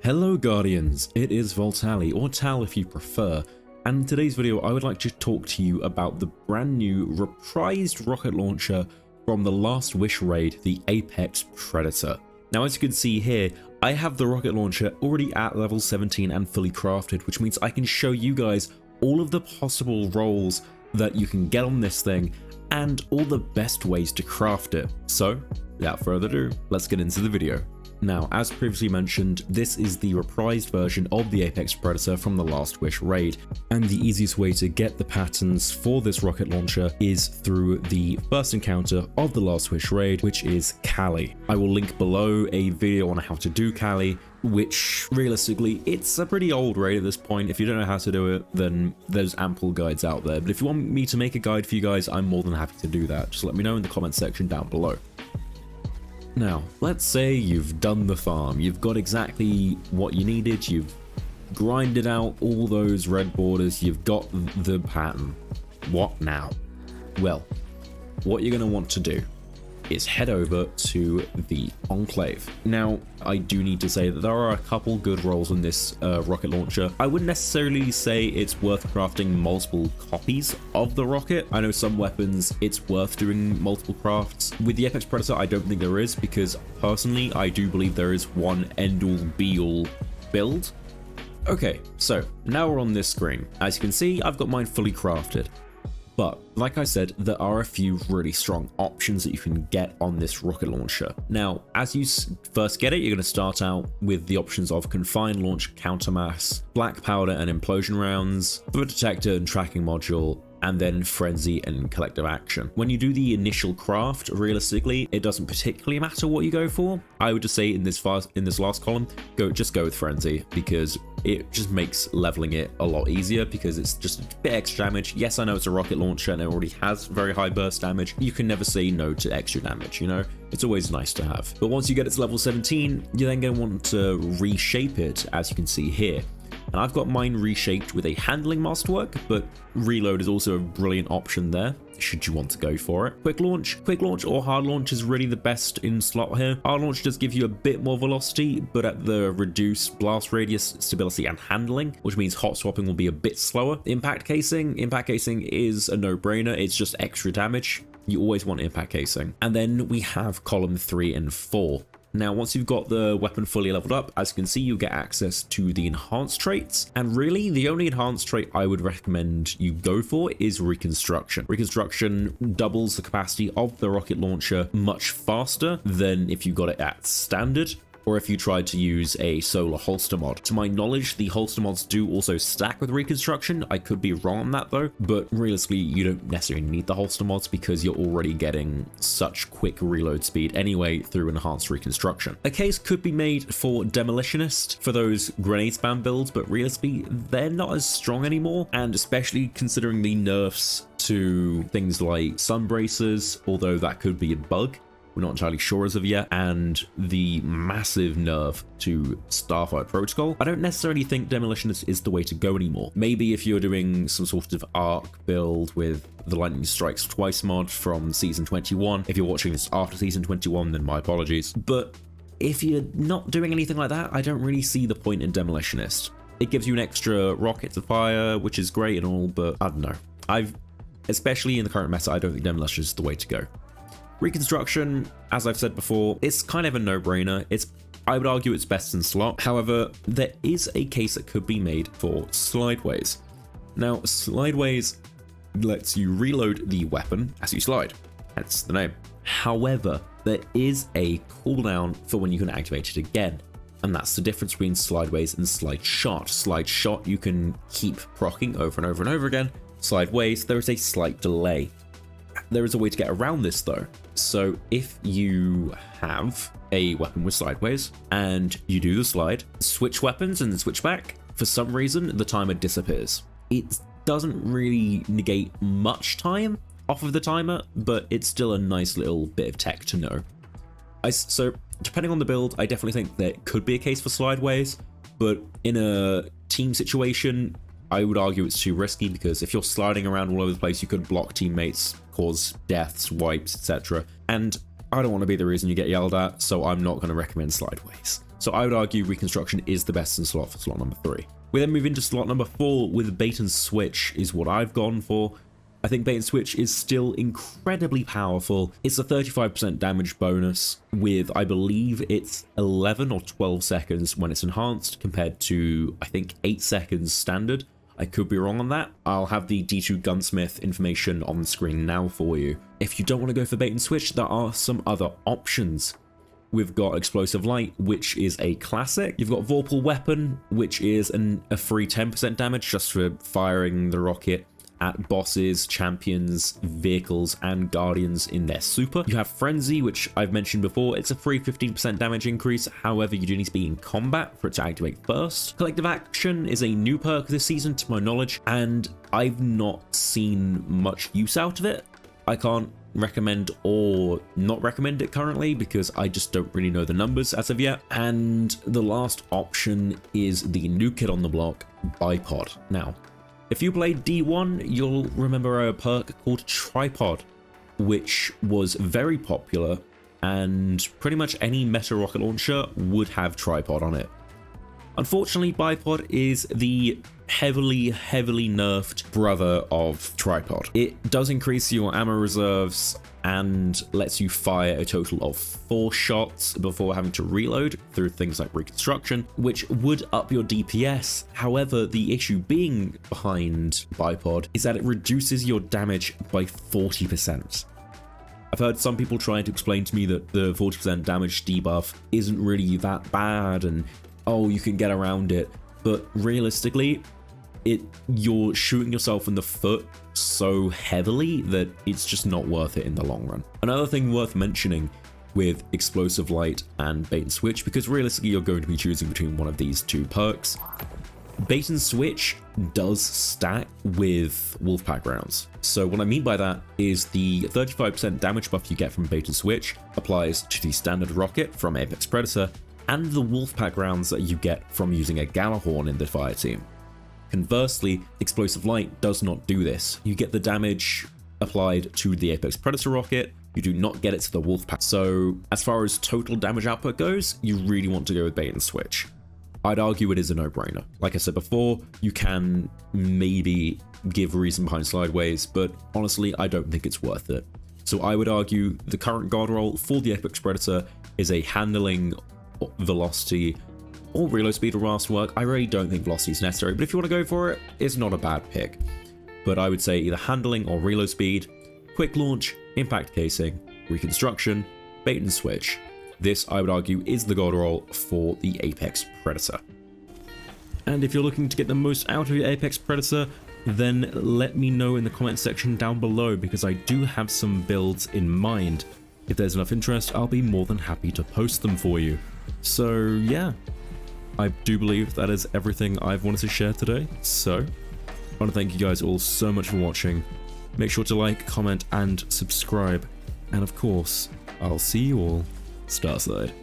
Hello Guardians, it is Voltali, or Tal if you prefer, and in today's video I would like to talk to you about the brand new reprised rocket launcher from the Last Wish raid, the Apex Predator. Now as you can see here, I have the rocket launcher already at level 17 and fully crafted, which means I can show you guys all of the possible roles that you can get on this thing and all the best ways to craft it. So without further ado, let's get into the video. Now, as previously mentioned, this is the reprised version of the Apex Predator from the Last Wish raid, and the easiest way to get the patterns for this rocket launcher is through the first encounter of the Last Wish raid, which is Cali. I will link below a video on how to do Cali, which realistically, it's a pretty old raid at this point. If you don't know how to do it, then there's ample guides out there. But if you want me to make a guide for you guys, I'm more than happy to do that. Just let me know in the comment section down below. Now, let's say you've done the farm, you've got exactly what you needed, you've grinded out all those red borders, you've got the pattern. What now? Well, what you're going to want to do is head over to the Enclave. Now, I do need to say that there are a couple good roles in this rocket launcher. I wouldn't necessarily say it's worth crafting multiple copies of the rocket. I know some weapons it's worth doing multiple crafts. With the Apex Predator, I don't think there is, because personally, I do believe there is one end-all be-all build. Okay, so now we're on this screen. As you can see, I've got mine fully crafted. But, like I said, there are a few really strong options that you can get on this rocket launcher. Now, as you first get it, you're going to start out with the options of Confined Launch, Countermass, Black Powder and Implosion Rounds, the Detector and Tracking Module, and then Frenzy and Collective Action. When you do the initial craft, realistically, it doesn't particularly matter what you go for. I would just say in this last column, just go with Frenzy, because it just makes leveling it a lot easier, because it's just a bit extra damage. Yes, I know it's a rocket launcher and it already has very high burst damage. You can never say no to extra damage, you know? It's always nice to have. But once you get it to level 17, you're then going to want to reshape it, as you can see here. And I've got mine reshaped with a handling masterwork, but reload is also a brilliant option there, should you want to go for it. Quick launch or hard launch is really the best in slot here. Hard launch does give you a bit more velocity, but at the reduced blast radius, stability and handling, which means hot swapping will be a bit slower. Impact casing is a no-brainer. It's just extra damage. You always want impact casing. And then we have column 3 and 4. Now, once you've got the weapon fully leveled up, as you can see, you get access to the enhanced traits. And really, the only enhanced trait I would recommend you go for is Reconstruction. Reconstruction doubles the capacity of the rocket launcher much faster than if you got it at standard, or if you tried to use a solar holster mod. To my knowledge, the holster mods do also stack with Reconstruction. I could be wrong on that though, but realistically, you don't necessarily need the holster mods because you're already getting such quick reload speed anyway through enhanced Reconstruction. A case could be made for Demolitionist for those grenade spam builds, but realistically, they're not as strong anymore, and especially considering the nerfs to things like Sun Bracers, although that could be a bug. We're not entirely sure as of yet, and the massive nerf to Starfire Protocol. I don't necessarily think Demolitionist is the way to go anymore. Maybe if you're doing some sort of arc build with the Lightning Strikes Twice mod from Season 21. If you're watching this after Season 21, then my apologies. But if you're not doing anything like that, I don't really see the point in Demolitionist. It gives you an extra rocket to fire, which is great and all, but I don't know. Especially in the current meta, I don't think Demolitionist is the way to go. Reconstruction, as I've said before, it's kind of a no-brainer. I would argue it's best in slot. However, there is a case that could be made for Slideways. Now, Slideways lets you reload the weapon as you slide. That's the name. However, there is a cooldown for when you can activate it again. And that's the difference between Slideways and Slide Shot. Slide Shot, you can keep proccing over and over and over again. Slideways, there is a slight delay. There is a way to get around this though. So if you have a weapon with Slideways and you do the slide, switch weapons and then switch back, for some reason the timer disappears. It doesn't really negate much time off of the timer, but it's still a nice little bit of tech to know. So depending on the build, I definitely think there could be a case for Slideways, but in a team situation, I would argue it's too risky, because if you're sliding around all over the place, you could block teammates, cause deaths, wipes, etc. And I don't want to be the reason you get yelled at, so I'm not going to recommend Slideways. So I would argue Reconstruction is the best in slot for slot number 3. We then move into slot number 4 with Bait and Switch is what I've gone for. I think Bait and Switch is still incredibly powerful. It's a 35% damage bonus with, I believe it's 11 or 12 seconds when it's enhanced compared to, I think, 8 seconds standard. I could be wrong on that. I'll have the D2 Gunsmith information on the screen now for you. If you don't want to go for Bait and Switch, there are some other options. We've got Explosive Light, which is a classic. You've got Vorpal Weapon, which is a free 10% damage just for firing the rocket at bosses, champions, vehicles, and guardians in their super. You have Frenzy, which I've mentioned before. It's a free 15% damage increase. However, you do need to be in combat for it to activate first. Collective Action is a new perk this season, to my knowledge, and I've not seen much use out of it. I can't recommend or not recommend it currently because I just don't really know the numbers as of yet. And the last option is the new kid on the block, Bipod. Now, if you played D1, you'll remember a perk called Tripod, which was very popular, and pretty much any meta rocket launcher would have Tripod on it. Unfortunately, Bipod is the heavily nerfed brother of Tripod. It does increase your ammo reserves and lets you fire a total of 4 shots before having to reload through things like Reconstruction, which would up your DPS. However, the issue being behind Bipod is that it reduces your damage by 40%. I've heard some people trying to explain to me that the 40% damage debuff isn't really that bad and, oh, you can get around it, but realistically, you're shooting yourself in the foot so heavily that it's just not worth it in the long run. Another thing worth mentioning with Explosive Light and Bait and Switch, because realistically you're going to be choosing between one of these 2 perks, Bait and Switch does stack with Wolfpack rounds. So what I mean by that is the 35% damage buff you get from Bait and Switch applies to the standard rocket from Apex Predator and the Wolfpack rounds that you get from using a Gallahorn in the fire team. Conversely, Explosive Light does not do this. You get the damage applied to the Apex Predator rocket, you do not get it to the Wolfpack. So as far as total damage output goes, you really want to go with Bait and Switch. I'd argue it is a no-brainer. Like I said before, you can maybe give reason behind Slideways, but honestly, I don't think it's worth it. So I would argue the current guard roll for the Apex Predator is a handling, velocity, or reload speed will last work. I really don't think velocity is necessary, but if you want to go for it, it's not a bad pick. But I would say either handling or reload speed, quick launch, impact casing, reconstruction, bait and switch. This, I would argue, is the god roll for the Apex Predator. And if you're looking to get the most out of your Apex Predator, then let me know in the comment section down below, because I do have some builds in mind. If there's enough interest, I'll be more than happy to post them for you. So yeah, I do believe that is everything I've wanted to share today. So I want to thank you guys all so much for watching. Make sure to like, comment, and subscribe. And of course, I'll see you all Starside.